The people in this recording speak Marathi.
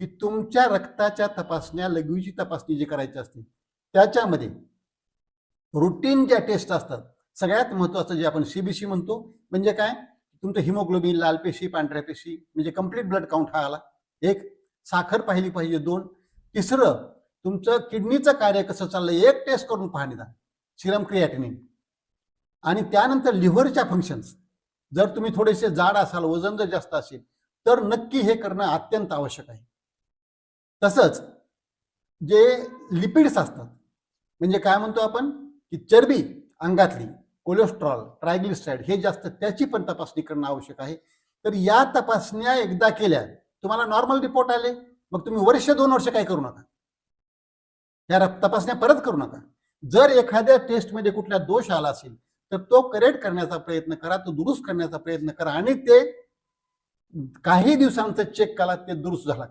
की तुमच्या रक्ताच्या तपासण्या, लघवीची तपासणी जी करायची असते त्याच्यामध्ये रुटीन ज्या टेस्ट असतात, सगळ्यात महत्त्वाचं जे आपण सीबीसी म्हणतो, म्हणजे काय, तुमचं हिमोग्लोबिन, लाल पेशी, पांढऱ्या पेशी, म्हणजे कंप्लीट ब्लड काउंट हा आला एक, साखर पाहिली पाहिजे 2, तिसरं तुमचं किडनीचं कार्य कसं चाललंय एक टेस्ट करून पाहणे, सिरम क्रिएटिनिन, आणि त्यानंतर लिव्हरच्या फंक्शन्स, जर तुम्ही थोडेसे जाड असाल, वजन जर जास्त असेल तर नक्की हे करणं अत्यंत आवश्यक आहे. तसंच जे लिपिड्स असतात, म्हणजे काय म्हणतो आपण की चरबी अंगातली, कोलेस्ट्रॉल, ट्रायग्लिसराईड हे जास्त, त्याची पण तपासणी करणं आवश्यक आहे. तर या तपासण्या एकदा केल्या, तुम्हाला नॉर्मल रिपोर्ट आले, मग तुम्ही वर्ष 2 वर्ष काय करू नका, या तपासण्या परत करू नका. जर एखाद्या टेस्टमध्ये कुठला दोष आला असेल तर तो करेक्ट करण्याचा प्रयत्न करा, तो दुरुस्त करण्याचा प्रयत्न करा, आणि ते काही दिवसांचं चेक करा, ते दुरुस्त झाला.